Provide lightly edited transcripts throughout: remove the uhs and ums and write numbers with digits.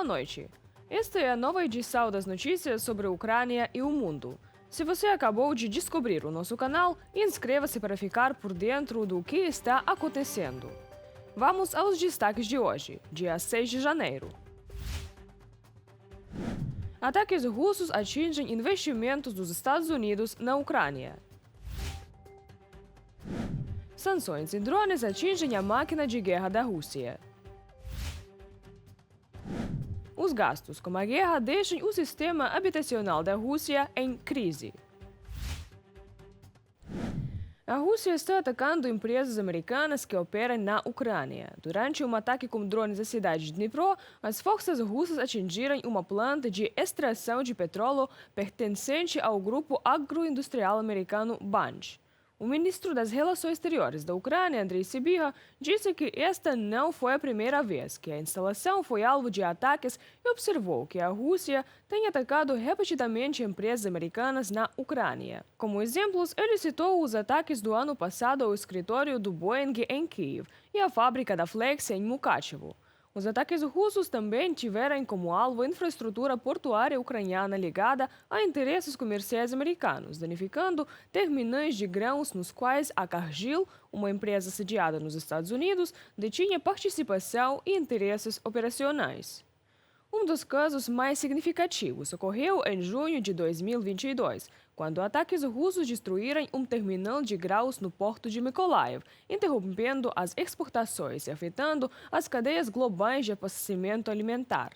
Boa noite. Esta é a nova edição das notícias sobre a Ucrânia e o mundo. Se você acabou de descobrir o nosso canal, inscreva-se para ficar por dentro do que está acontecendo. Vamos aos destaques de hoje, dia 6 de janeiro. Ataques russos atingem investimentos dos Estados Unidos na Ucrânia. Sanções e drones atingem a máquina de guerra da Rússia. Os gastos com a guerra deixam o sistema habitacional da Rússia em crise. A Rússia está atacando empresas americanas que operam na Ucrânia. Durante um ataque com drones à cidade de Dnipro, as forças russas atingiram uma planta de extração de petróleo pertencente ao grupo agroindustrial americano Bunge. O ministro das Relações Exteriores da Ucrânia, Andrei Sybiha, disse que esta não foi a primeira vez que a instalação foi alvo de ataques e observou que a Rússia tem atacado repetidamente empresas americanas na Ucrânia. Como exemplos, ele citou os ataques do ano passado ao escritório do Boeing em Kiev e à fábrica da Flex em Mukachevo. Os ataques russos também tiveram como alvo a infraestrutura portuária ucraniana ligada a interesses comerciais americanos, danificando terminais de grãos nos quais a Cargill, uma empresa sediada nos Estados Unidos, detinha participação e interesses operacionais. Um dos casos mais significativos ocorreu em junho de 2022, quando ataques russos destruíram um terminal de grãos no porto de Mykolaiv, interrompendo as exportações e afetando as cadeias globais de abastecimento alimentar.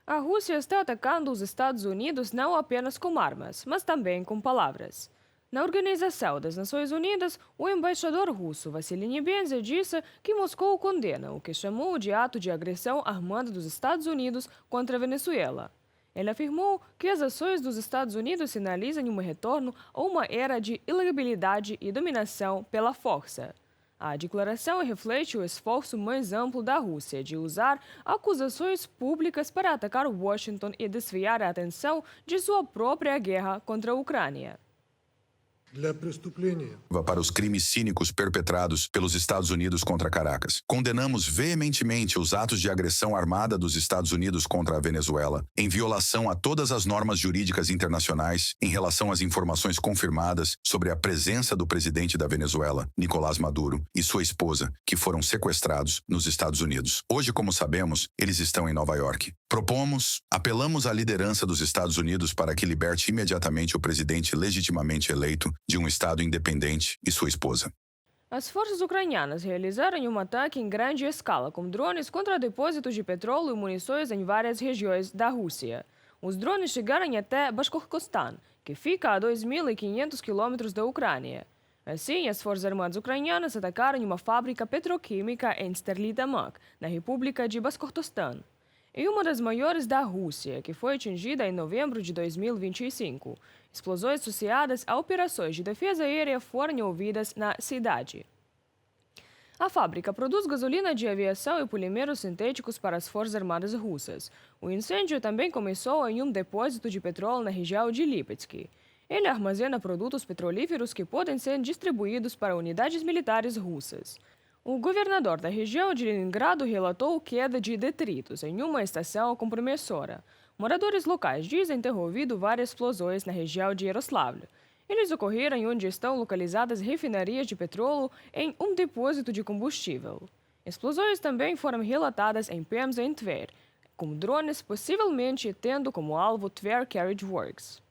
A Rússia está atacando os Estados Unidos não apenas com armas, mas também com palavras. Na Organização das Nações Unidas, o embaixador russo Vassily Nebenzia disse que Moscou condena o que chamou de ato de agressão armada dos Estados Unidos contra a Venezuela. Ele afirmou que as ações dos Estados Unidos sinalizam um retorno a uma era de ilegalidade e dominação pela força. A declaração reflete o esforço mais amplo da Rússia de usar acusações públicas para atacar Washington e desviar a atenção de sua própria guerra contra a Ucrânia. Para os crimes cínicos perpetrados pelos Estados Unidos contra Caracas. Condenamos veementemente os atos de agressão armada dos Estados Unidos contra a Venezuela, em violação a todas as normas jurídicas internacionais em relação às informações confirmadas sobre a presença do presidente da Venezuela, Nicolás Maduro, e sua esposa, que foram sequestrados nos Estados Unidos. Hoje, como sabemos, eles estão em Nova York. Apelamos à liderança dos Estados Unidos para que liberte imediatamente o presidente legitimamente eleito de um Estado independente e sua esposa. As forças ucranianas realizaram um ataque em grande escala com drones contra depósitos de petróleo e munições em várias regiões da Rússia. Os drones chegaram até Bashkortostan, que fica a 2.500 quilômetros da Ucrânia. Assim, as forças armadas ucranianas atacaram uma fábrica petroquímica em Sterlitamak, na República de Bashkortostan. E uma das maiores da Rússia, que foi atingida em novembro de 2025. Explosões associadas a operações de defesa aérea foram ouvidas na cidade. A fábrica produz gasolina de aviação e polímeros sintéticos para as forças armadas russas. O incêndio também começou em um depósito de petróleo na região de Lipetsk. Ele armazena produtos petrolíferos que podem ser distribuídos para unidades militares russas. O governador da região de Leningrado relatou queda de detritos em uma estação compressora. Moradores locais dizem ter ouvido várias explosões na região de Yaroslavl. Eles ocorreram onde estão localizadas refinarias de petróleo em um depósito de combustível. Explosões também foram relatadas em Perms e em Tver, com drones possivelmente tendo como alvo Tver Carriage Works.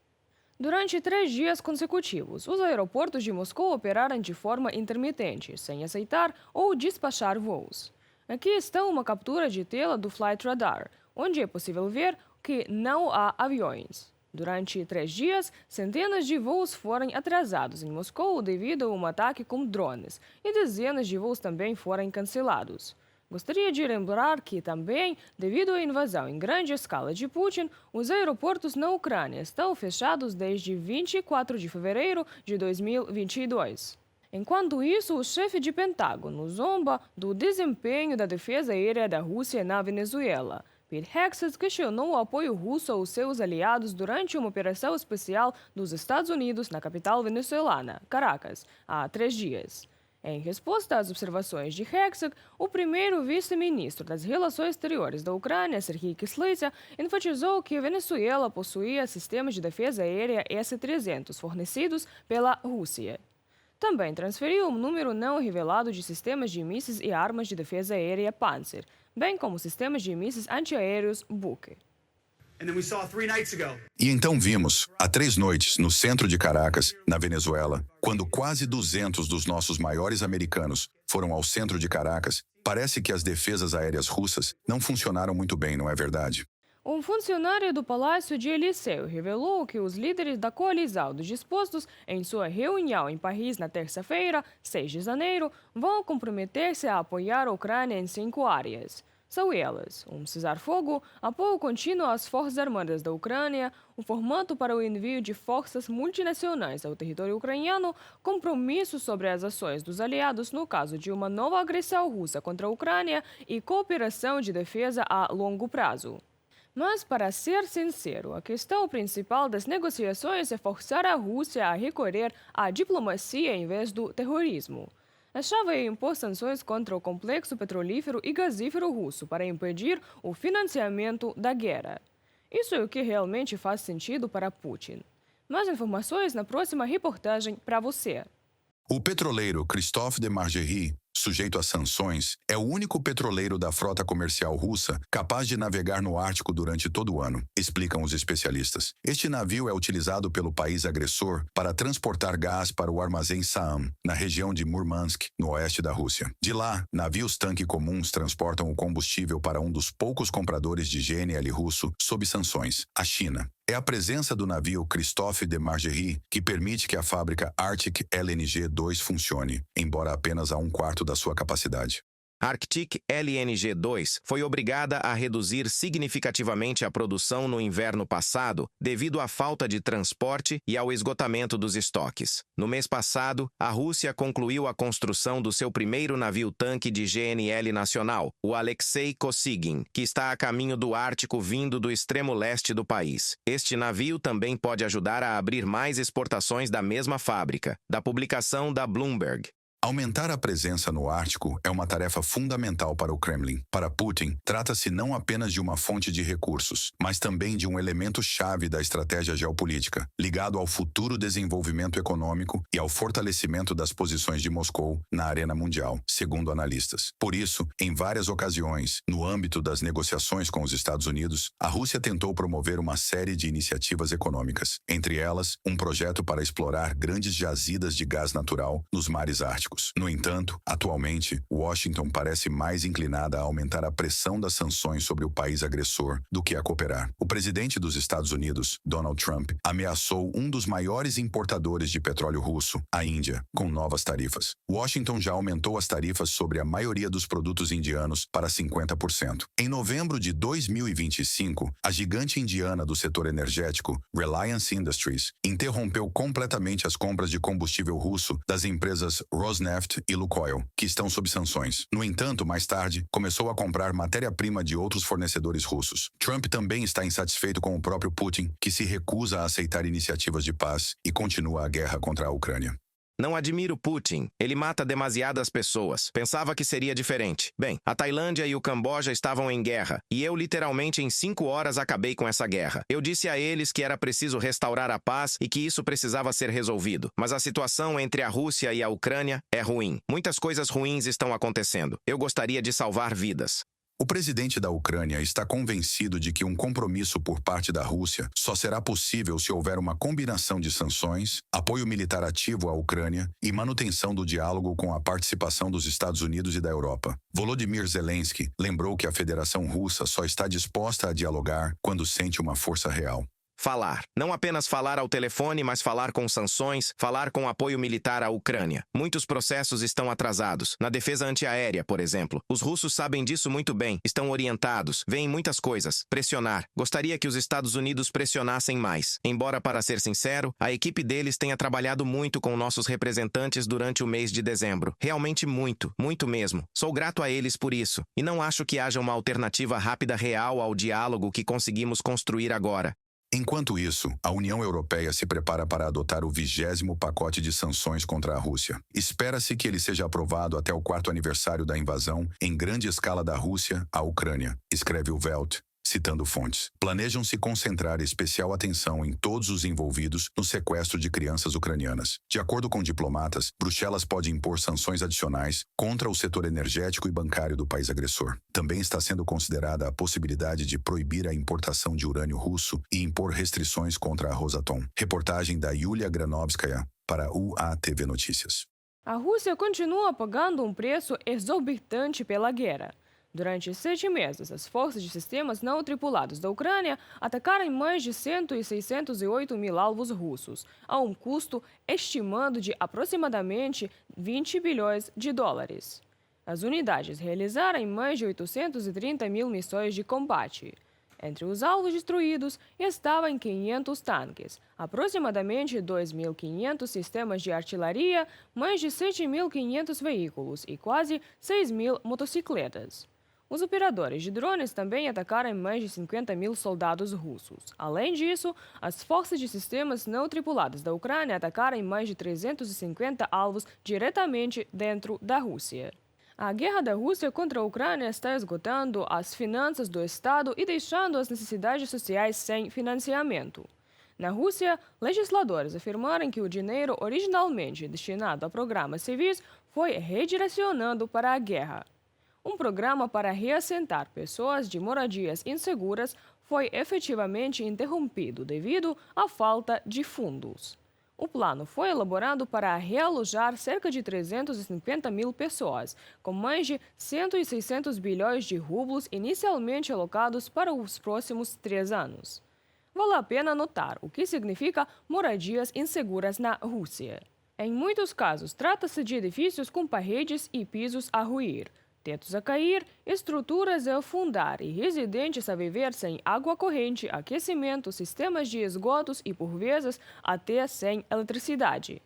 Durante 3 dias consecutivos, os aeroportos de Moscou operaram de forma intermitente, sem aceitar ou despachar voos. Aqui está uma captura de tela do Flight Radar, onde é possível ver que não há aviões. Durante 3 dias, centenas de voos foram atrasados em Moscou devido a um ataque com drones, e dezenas de voos também foram cancelados. Gostaria de lembrar que também, devido à invasão em grande escala de Putin, os aeroportos na Ucrânia estão fechados desde 24 de fevereiro de 2022. Enquanto isso, o chefe de Pentágono zomba do desempenho da defesa aérea da Rússia na Venezuela. Pete Hegseth questionou o apoio russo aos seus aliados durante uma operação especial dos Estados Unidos na capital venezuelana, Caracas, há 3 dias. Em resposta às observações de Hegseth, o primeiro vice-ministro das Relações Exteriores da Ucrânia, Serhiy Kyslytsya, enfatizou que a Venezuela possuía sistemas de defesa aérea S-300 fornecidos pela Rússia. Também transferiu um número não revelado de sistemas de mísseis e armas de defesa aérea Panzer, bem como sistemas de mísseis antiaéreos Buk. E então vimos, há 3 noites, no centro de Caracas, na Venezuela, quando quase 200 dos nossos maiores americanos foram ao centro de Caracas, parece que as defesas aéreas russas não funcionaram muito bem, não é verdade? Um funcionário do Palácio de Eliseu revelou que os líderes da coalizão dos dispostos, em sua reunião em Paris na terça-feira, 6 de janeiro, vão comprometer-se a apoiar a Ucrânia em 5 áreas. São elas: um cessar-fogo, apoio contínuo às Forças Armadas da Ucrânia, um formato para o envio de forças multinacionais ao território ucraniano, compromisso sobre as ações dos aliados no caso de uma nova agressão russa contra a Ucrânia e cooperação de defesa a longo prazo. Mas, para ser sincero, a questão principal das negociações é forçar a Rússia a recorrer à diplomacia em vez do terrorismo. A chave é impor sanções contra o complexo petrolífero e gasífero russo para impedir o financiamento da guerra. Isso é o que realmente faz sentido para Putin. Mais informações na próxima reportagem para você. O petroleiro Christophe de Margerie, sujeito a sanções, é o único petroleiro da frota comercial russa capaz de navegar no Ártico durante todo o ano, explicam os especialistas. Este navio é utilizado pelo país agressor para transportar gás para o armazém Saam, na região de Murmansk, no oeste da Rússia. De lá, navios-tanque comuns transportam o combustível para um dos poucos compradores de GNL russo sob sanções, a China. É a presença do navio Christophe de Margerie que permite que a fábrica Arctic LNG-2 funcione, embora apenas a 1/4 da sua capacidade. Arctic LNG-2 foi obrigada a reduzir significativamente a produção no inverno passado devido à falta de transporte e ao esgotamento dos estoques. No mês passado, a Rússia concluiu a construção do seu primeiro navio-tanque de GNL nacional, o Alexei Kosygin, que está a caminho do Ártico vindo do extremo leste do país. Este navio também pode ajudar a abrir mais exportações da mesma fábrica, da publicação da Bloomberg. Aumentar a presença no Ártico é uma tarefa fundamental para o Kremlin. Para Putin, trata-se não apenas de uma fonte de recursos, mas também de um elemento-chave da estratégia geopolítica, ligado ao futuro desenvolvimento econômico e ao fortalecimento das posições de Moscou na arena mundial, segundo analistas. Por isso, em várias ocasiões, no âmbito das negociações com os Estados Unidos, a Rússia tentou promover uma série de iniciativas econômicas, entre elas, um projeto para explorar grandes jazidas de gás natural nos mares árticos. No entanto, atualmente, Washington parece mais inclinada a aumentar a pressão das sanções sobre o país agressor do que a cooperar. O presidente dos Estados Unidos, Donald Trump, ameaçou um dos maiores importadores de petróleo russo, a Índia, com novas tarifas. Washington já aumentou as tarifas sobre a maioria dos produtos indianos para 50%. Em novembro de 2025, a gigante indiana do setor energético, Reliance Industries, interrompeu completamente as compras de combustível russo das empresas Rosneft e Lukoil, que estão sob sanções. No entanto, mais tarde, começou a comprar matéria-prima de outros fornecedores russos. Trump também está insatisfeito com o próprio Putin, que se recusa a aceitar iniciativas de paz e continua a guerra contra a Ucrânia. Não admiro Putin. Ele mata demasiadas pessoas. Pensava que seria diferente. Bem, a Tailândia e o Camboja estavam em guerra, e eu literalmente em 5 horas acabei com essa guerra. Eu disse a eles que era preciso restaurar a paz e que isso precisava ser resolvido. Mas a situação entre a Rússia e a Ucrânia é ruim. Muitas coisas ruins estão acontecendo. Eu gostaria de salvar vidas. O presidente da Ucrânia está convencido de que um compromisso por parte da Rússia só será possível se houver uma combinação de sanções, apoio militar ativo à Ucrânia e manutenção do diálogo com a participação dos Estados Unidos e da Europa. Volodymyr Zelensky lembrou que a Federação Russa só está disposta a dialogar quando sente uma força real. Falar. Não apenas falar ao telefone, mas falar com sanções, falar com apoio militar à Ucrânia. Muitos processos estão atrasados. Na defesa antiaérea, por exemplo. Os russos sabem disso muito bem, estão orientados, veem muitas coisas. Pressionar. Gostaria que os Estados Unidos pressionassem mais. Embora, para ser sincero, a equipe deles tenha trabalhado muito com nossos representantes durante o mês de dezembro. Realmente muito, muito mesmo. Sou grato a eles por isso. E não acho que haja uma alternativa rápida real ao diálogo que conseguimos construir agora. Enquanto isso, a União Europeia se prepara para adotar o 20º pacote de sanções contra a Rússia. Espera-se que ele seja aprovado até o 4º aniversário da invasão em grande escala da Rússia à Ucrânia, escreve o Welt, citando fontes. Planejam se concentrar especial atenção em todos os envolvidos no sequestro de crianças ucranianas. De acordo com diplomatas, Bruxelas pode impor sanções adicionais contra o setor energético e bancário do país agressor. Também está sendo considerada a possibilidade de proibir a importação de urânio russo e impor restrições contra a Rosatom. Reportagem da Yulia Granovskaya para UATV Notícias. A Rússia continua pagando um preço exorbitante pela guerra. Durante 7 meses, as forças de sistemas não tripulados da Ucrânia atacaram mais de 608 mil alvos russos, a um custo estimado de aproximadamente 20 bilhões de dólares. As unidades realizaram mais de 830 mil missões de combate. Entre os alvos destruídos estavam 500 tanques, aproximadamente 2.500 sistemas de artilharia, mais de 7.500 veículos e quase 6.000 motocicletas. Os operadores de drones também atacaram mais de 50 mil soldados russos. Além disso, as forças de sistemas não tripuladas da Ucrânia atacaram mais de 350 alvos diretamente dentro da Rússia. A guerra da Rússia contra a Ucrânia está esgotando as finanças do Estado e deixando as necessidades sociais sem financiamento. Na Rússia, legisladores afirmaram que o dinheiro originalmente destinado a programas civis foi redirecionado para a guerra. Um programa para reassentar pessoas de moradias inseguras foi efetivamente interrompido devido à falta de fundos. O plano foi elaborado para realojar cerca de 350 mil pessoas, com mais de 100 e 600 bilhões de rublos inicialmente alocados para os próximos 3 anos. Vale a pena notar o que significa moradias inseguras na Rússia. Em muitos casos, trata-se de edifícios com paredes e pisos a ruir, tetos a cair, estruturas a afundar e residentes a viver sem água corrente, aquecimento, sistemas de esgotos e, por vezes, até sem eletricidade.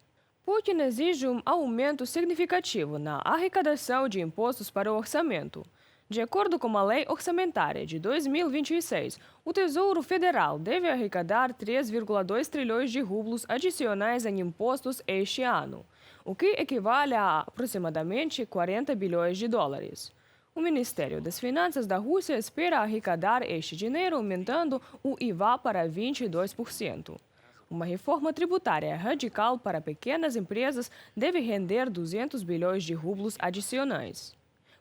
Putin exige um aumento significativo na arrecadação de impostos para o orçamento. De acordo com a Lei Orçamentária de 2026, o Tesouro Federal deve arrecadar 3,2 trilhões de rublos adicionais em impostos este ano, o que equivale a aproximadamente 40 bilhões de dólares. O Ministério das Finanças da Rússia espera arrecadar este dinheiro aumentando o IVA para 22%. Uma reforma tributária radical para pequenas empresas deve render 200 bilhões de rublos adicionais.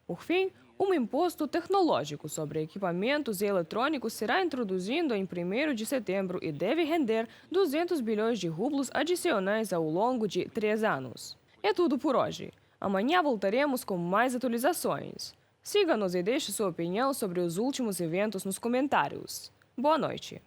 Por fim, um imposto tecnológico sobre equipamentos eletrônicos será introduzido em 1º de setembro e deve render 200 bilhões de rublos adicionais ao longo de 3 anos. É tudo por hoje. Amanhã voltaremos com mais atualizações. Siga-nos e deixe sua opinião sobre os últimos eventos nos comentários. Boa noite.